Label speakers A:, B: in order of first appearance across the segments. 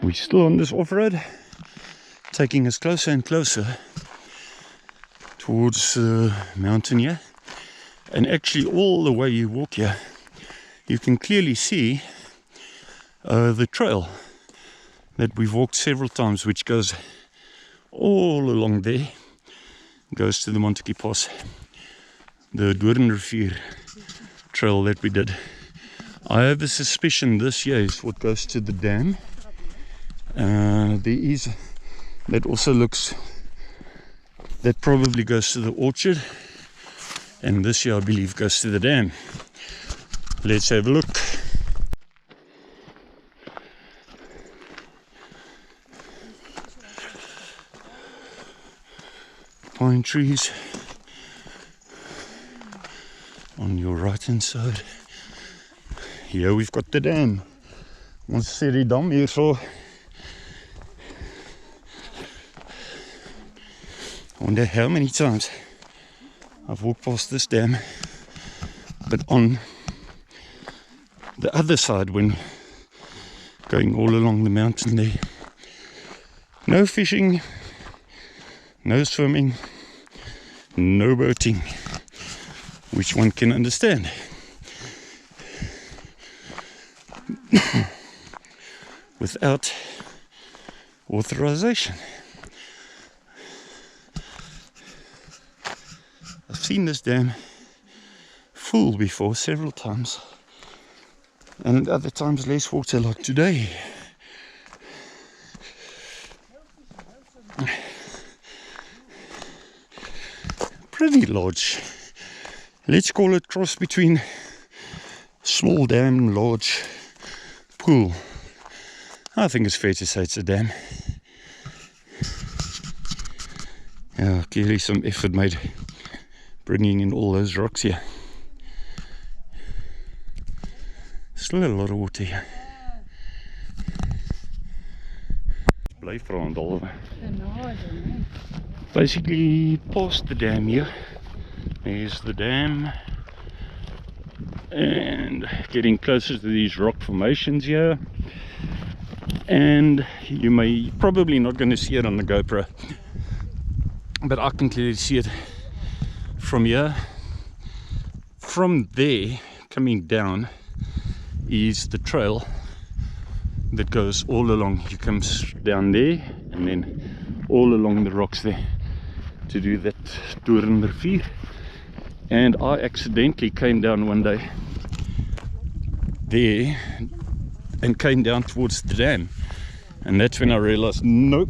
A: We're still on this off-road, taking us closer and closer towards the mountain here. And actually all the way you walk here, you can clearly see the trail that we've walked several times, which goes all along there, goes to the Montetjie Pass, the Doornrivier trail that we did. I have a suspicion this here is what goes to the dam. There is, that also looks, that probably goes to the orchard, and this here I believe goes to the dam. Let's have a look. Pine trees on your right hand side. Here we've got the dam. Ons sê die dam hier so. I wonder how many times I've walked past this dam, but on the other side when going all along the mountain there, no fishing, no swimming, no boating, which one can understand. Without authorization. I've seen this dam full before several times, and other times less water, like today. Pretty large, let's call it cross between small dam and large pool. I think it's fair to say it's a dam. Yeah, clearly some effort made bringing in all those rocks here. Still a lot of water here. Bly Frandal. Basically past the dam here. There's the dam. And getting closer to these rock formations here. And you may probably not going to see it on the GoPro, but I can clearly see it from here. From there coming down is the trail that goes all along. You come down there and then all along the rocks there to do that Doornrivier. And I accidentally came down one day there and came down towards the dam, and that's when I realized, nope,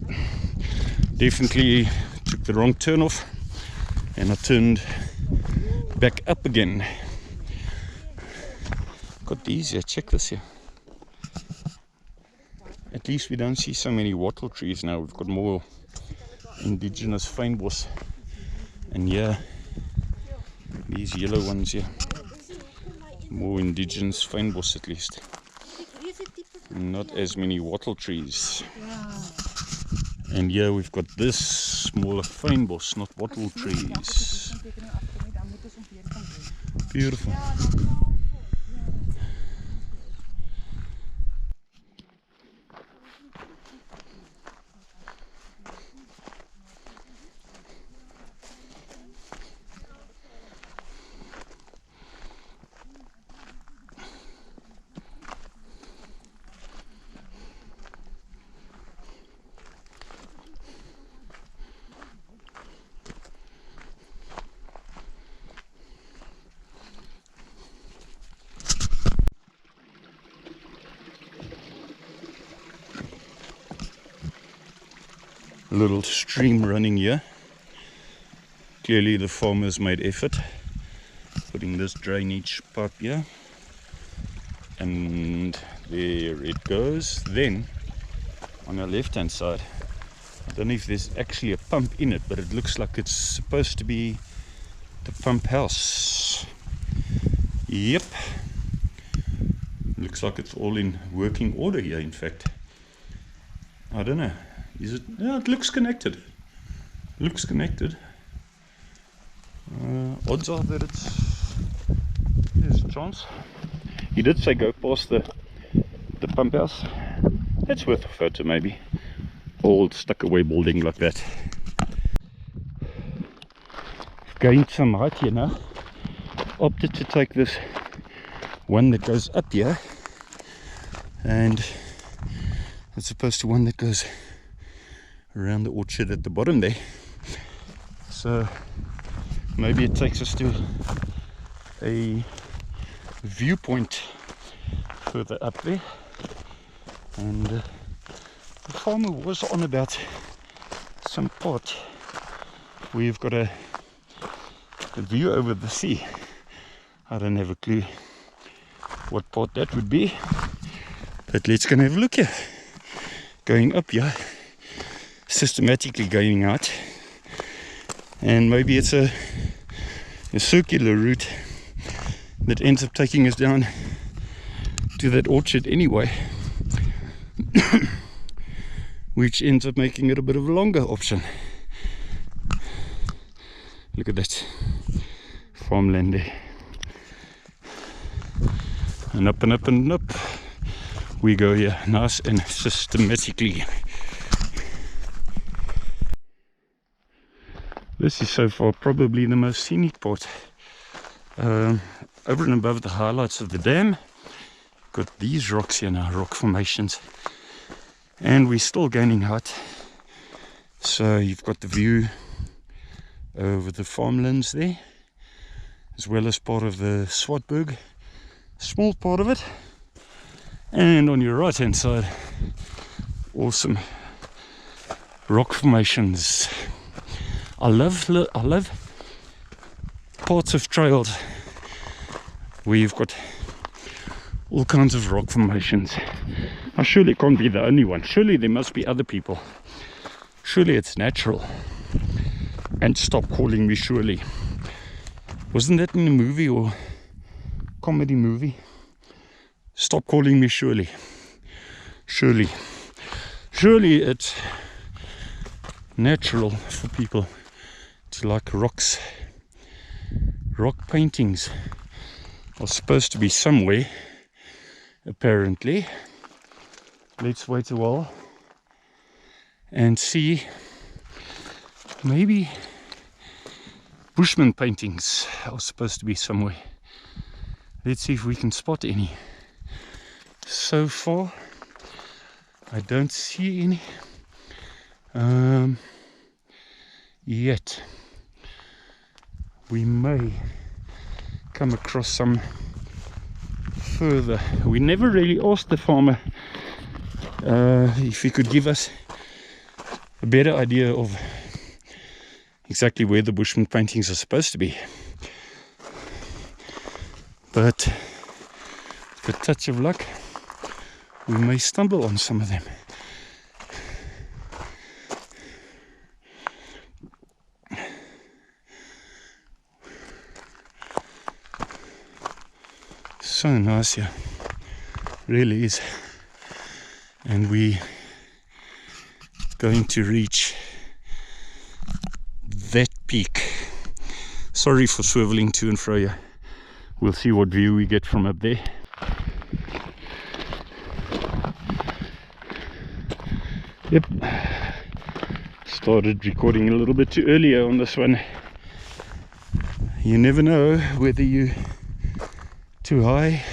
A: definitely took the wrong turn off, and I turned back up again. Got these here, check this here. At least we don't see so many wattle trees now. We've got more indigenous fynbos, and yeah, these yellow ones here, more indigenous fynbos at least. Not as many wattle trees. And here we've got this smaller fynbos, not wattle trees. Beautiful. Little stream running here. Clearly the farmers made effort putting this drainage pipe here, and there it goes. Then on the left hand side, I don't know if there's actually a pump in it, but it looks like it's supposed to be the pump house. Yep, looks like it's all in working order here. In fact, I don't know. Is it? Yeah, it looks connected. Looks connected. Odds are that there's a chance. He did say go past the pump house. That's worth a photo maybe. Old stuck away building like that. Gained some height here now. Opted to take this one that goes up here, and as opposed to one that goes around the orchard at the bottom there. So maybe it takes us to a viewpoint further up there. And the farmer was on about some part where you've got a view over the sea. I don't have a clue what part that would be, but let's go and have a look here. Going up here, systematically going out, and maybe it's a circular route that ends up taking us down to that orchard anyway, which ends up making it a bit of a longer option. Look at that farmland there, and up and up and up we go here, nice and systematically. This is so far probably the most scenic part. Over and above the highlights of the dam, got these rocks here now, rock formations, and we're still gaining height. So you've got the view over the farmlands there, as well as part of the Swartberg, small part of it, and on your right hand side, awesome rock formations. I love parts of trails where you've got all kinds of rock formations. I surely can't be the only one. Surely there must be other people. Surely it's natural. And stop calling me surely. Wasn't that in a movie or comedy movie? Stop calling me surely. Surely it's natural for people to like rocks. Rock paintings are supposed to be somewhere, apparently. Let's wait a while and see. Maybe Bushman paintings are supposed to be somewhere. Let's see if we can spot any. So far I don't see any yet. We may come across some further. We never really asked the farmer if he could give us a better idea of exactly where the Bushman paintings are supposed to be. But with a touch of luck, we may stumble on some of them. So nice here, really is. And we going to reach that peak. Sorry for swiveling to and fro here. We'll see what view we get from up there. Yep, started recording a little bit too earlier on this one. You never know whether you're too high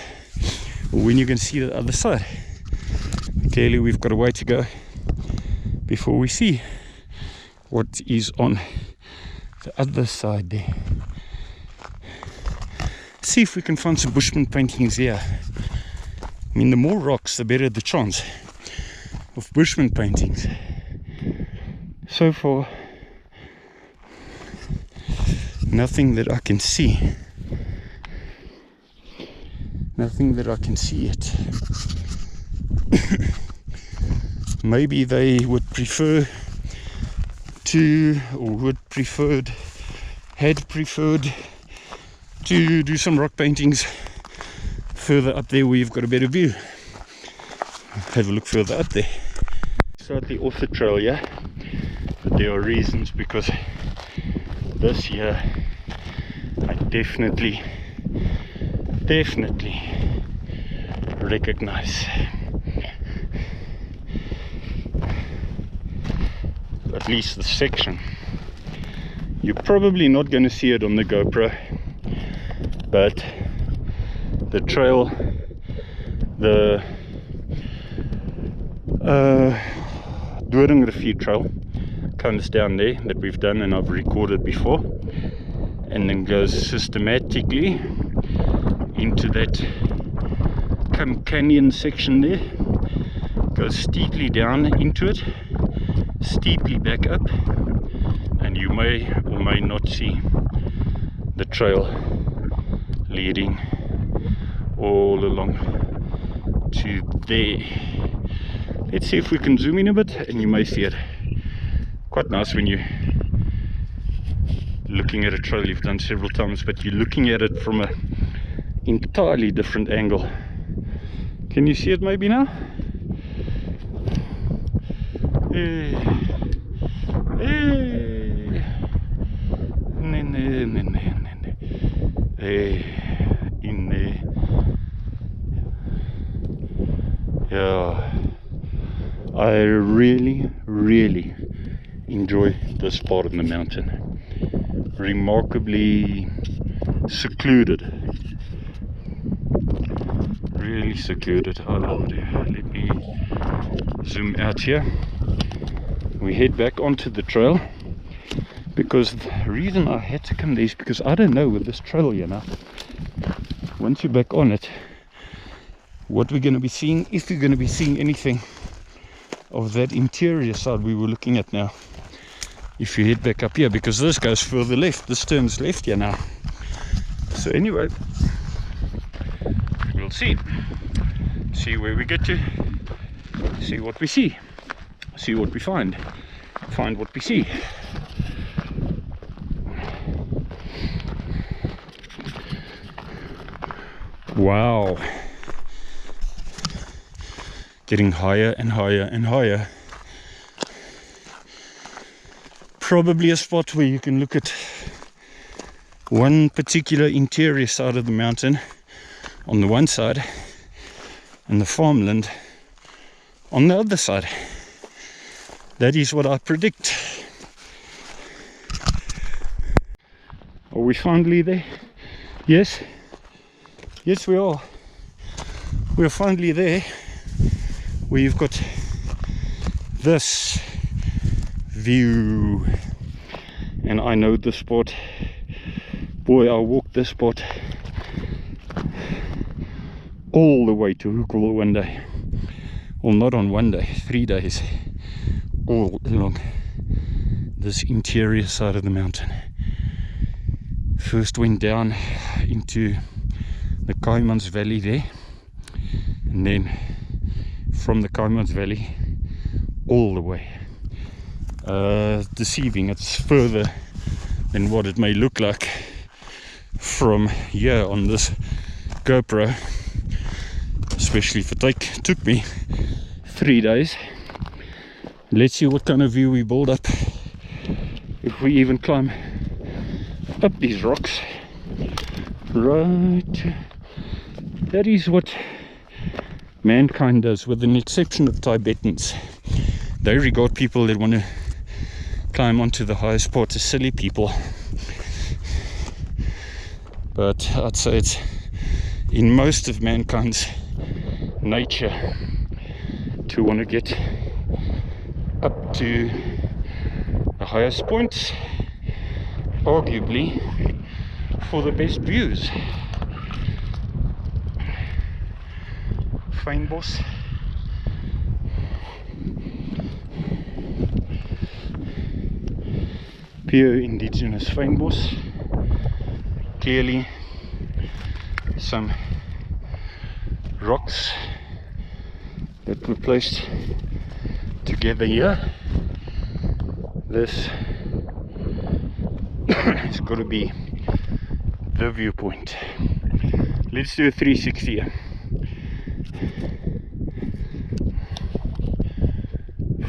A: or when you can see the other side. Clearly we've got a way to go before we see what is on the other side there. See if we can find some Bushman paintings here. I mean, the more rocks, the better the chance of Bushman paintings. So far, nothing that I can see. Nothing that I can see yet. Maybe they would prefer to, or had preferred to do some rock paintings further up there where you've got a better view. Have a look further up there. Slightly off the trail, yeah, but there are reasons, because this year I definitely recognize. at least the section. You're probably not going to see it on the GoPro, but the trail, the Doringrivier trail comes down there, that we've done and I've recorded before, and then goes systematically into that canyon section there, goes steeply down into it, steeply back up, and you may or may not see the trail leading all along to there. Let's see if we can zoom in a bit, and you may see it. Quite nice when you're looking at a trail you've done several times, but you're looking at it from an entirely different angle. Can you see it maybe now? Hey. Hey. In there. Yeah, I really enjoy this part of the mountain. Remarkably secluded, really secluded. I love it. Let me zoom out here. We head back onto the trail, because the reason I had to come there is because I don't know with this trail, you know, once you're back on it, what we're going to be seeing, if you're going to be seeing anything of that interior side we were looking at now. If you head back up here, because this goes further left, this turns left here now. So anyway, we'll see where we get to, see what we see what we find what we see. Wow, getting higher and higher and higher. Probably a spot where you can look at one particular interior side of the mountain on the one side and the farmland on the other side. That is what I predict. Are we finally there? Yes we are. We're finally there, where you've got this view, and I know this spot. Boy, I'll walk this spot all the way to Herold one day. Well, not on one day, 3 days, all along this interior side of the mountain. First went down into the Kaaimans valley there, and then from the Kaaimans valley all the way. Deceiving, it's further than what it may look like from here on this GoPro, especially if it took me 3 days. Let's see what kind of view we build up if we even climb up these rocks. Right, that is what mankind does, with an exception of Tibetans. They regard people that want to climb onto the highest part as silly people, but I'd say it's in most of mankind's nature to want to get up to the highest points, arguably for the best views. Fynbos. Pure indigenous fynbos. Clearly some rocks that were placed together here. This has got to be the viewpoint. Let's do a 360 here.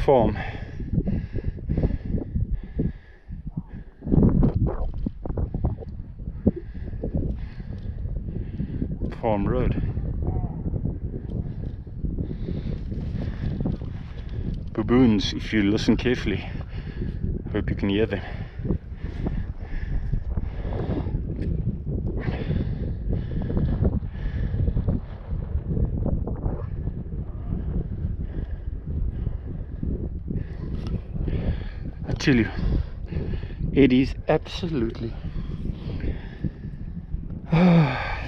A: Farm. Farm road. Baboons, if you listen carefully, Hope you can hear them. I tell you, it is absolutely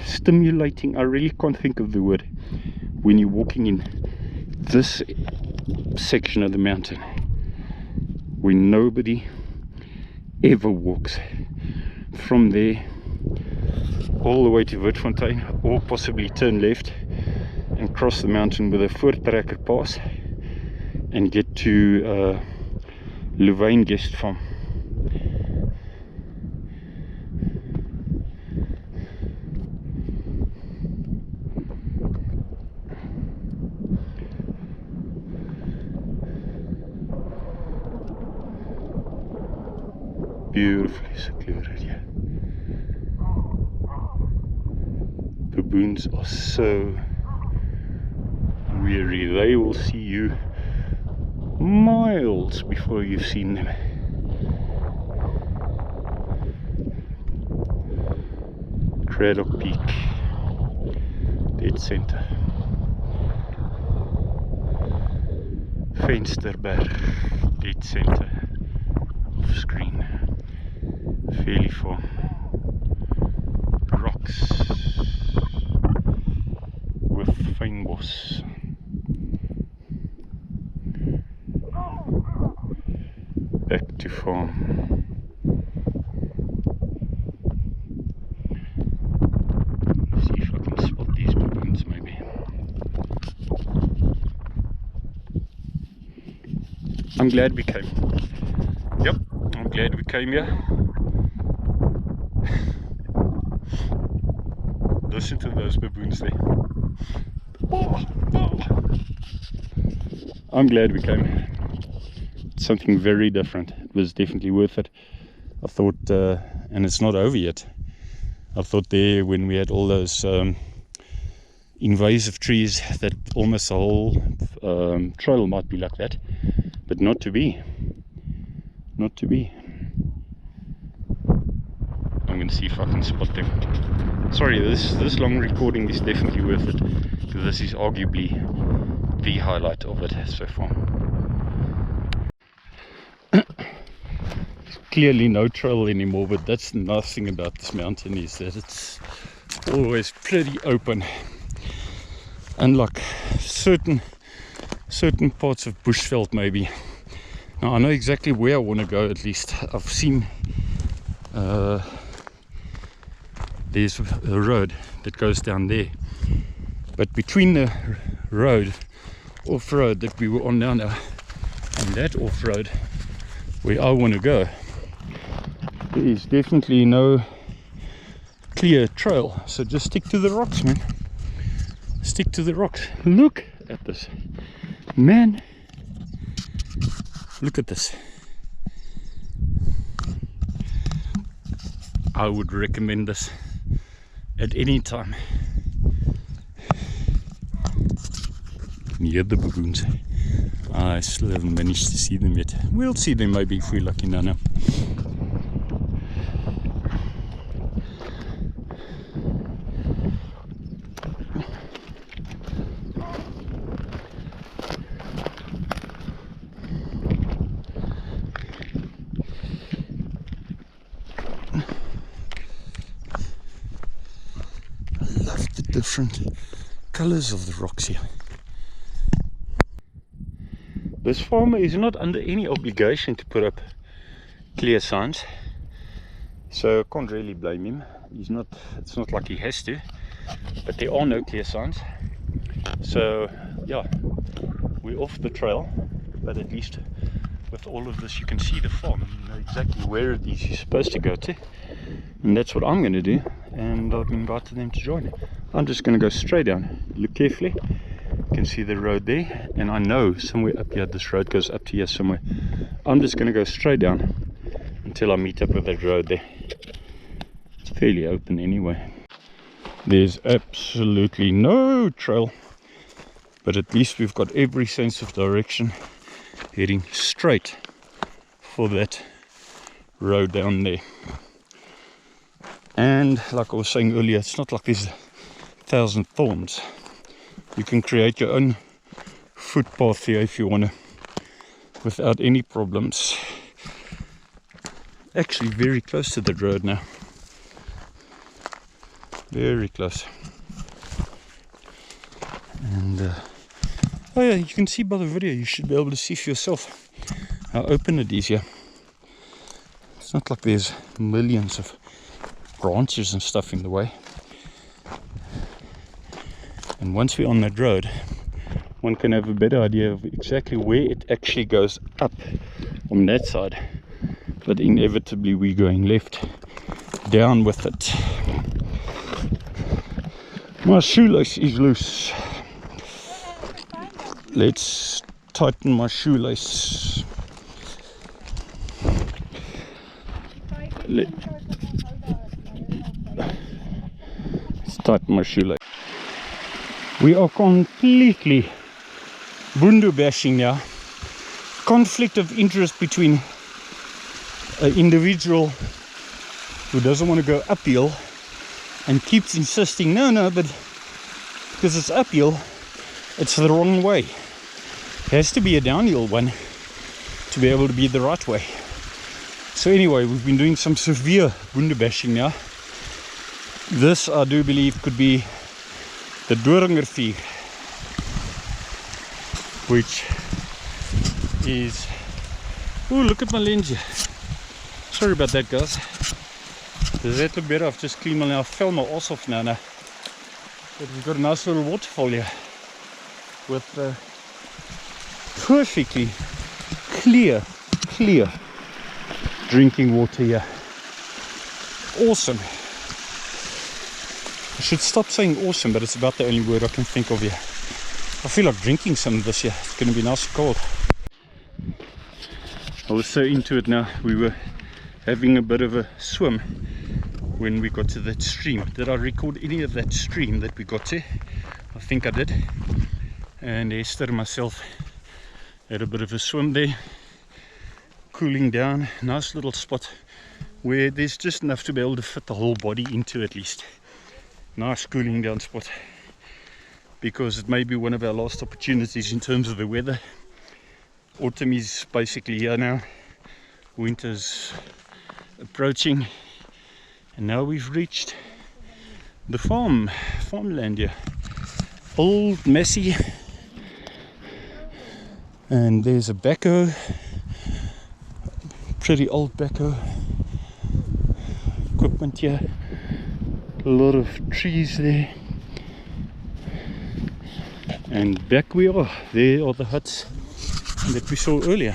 A: stimulating. I really can't think of the word when you're walking in this section of the mountain where nobody ever walks from there all the way to Veipoints, or possibly turn left and cross the mountain with a voortrekker pass and get to Louvain guest farm. Beautifully secluded here. Baboons are so weary, they will see you miles before you've seen them. Craddock Peak, dead center. Vensterberg, dead center of screen. Fairly far. Rocks with fynbos. Back to farm. See if I can spot these baboons maybe. I'm glad we came. Yep, I'm glad we came here. Listen to those baboons there. Oh, oh. I'm glad we came. It's something very different. It was definitely worth it. I thought, and it's not over yet. I thought there when we had all those invasive trees that almost the whole trail might be like that, but not to be. Not to be. I'm going to see if I can spot them. Sorry, this long recording is definitely worth it, because this is arguably the highlight of it so far. Clearly no trail anymore, but that's the nice thing about this mountain, is that it's always pretty open. Unlike certain parts of bushveld maybe. Now I know exactly where I want to go, at least. I've seen there's a road that goes down there, but between the road, off-road that we were on now, and that off-road where I want to go, there is definitely no clear trail. So just stick to the rocks, man. Stick to the rocks. Look at this, man. Look at this. I would recommend this at any time. Near the baboons. I still haven't managed to see them yet. We'll see them maybe if we're lucky now. Different colors of the rocks here. This farmer is not under any obligation to put up clear signs, so I can't really blame him. It's not like he has to, but there are no clear signs. So yeah, we're off the trail, but at least with all of this you can see the farm. You know exactly where it is you're supposed to go to, and that's what I'm going to do, and I've invited them to join. I'm just going to go straight down. Look carefully. You can see the road there, and I know somewhere up here this road goes up to here somewhere. I'm just going to go straight down until I meet up with that road there. It's fairly open anyway. There's absolutely no trail, but at least we've got every sense of direction, heading straight for that road down there. And like I was saying earlier, it's not like there's 1,000 thorns. You can create your own footpath here if you want to, without any problems. Actually very close to the road now. Very close. And oh yeah, you can see by the video, you should be able to see for yourself how open it is here. It's not like there's millions of branches and stuff in the way. And once we're on that road, one can have a better idea of exactly where it actually goes up on that side. But inevitably we're going left, down with it. My shoelace is loose. Let's tighten my shoelace. Let's tighten my shoelace. We are completely bundu bashing now. Conflict of interest between an individual who doesn't want to go uphill and keeps insisting, no, but because it's uphill, it's the wrong way. It has to be a downhill one to be able to be the right way. So anyway, we've been doing some severe bundu bashing now. This, I do believe, could be the Doringervier, which is... Oh, look at my lens here. Sorry about that, guys. Does that look better? I've just cleaned my... I fell my ass off now. But we've got a nice little waterfall here with perfectly clear drinking water here. Awesome. I should stop saying awesome, but it's about the only word I can think of here. I feel like drinking some of this here. It's going to be nice and cold. I was so into it now. We were having a bit of a swim when we got to that stream. Did I record any of that stream that we got to? I think I did. And Esther and myself had a bit of a swim there, cooling down. Nice little spot where there's just enough to be able to fit the whole body into, at least. Nice cooling down spot, because it may be one of our last opportunities in terms of the weather. Autumn is basically here now, winter's approaching, and now we've reached the farmland here. Old, messy, and there's a backhoe, pretty old backhoe equipment here. A lot of trees there, and back we are. There are the huts that we saw earlier.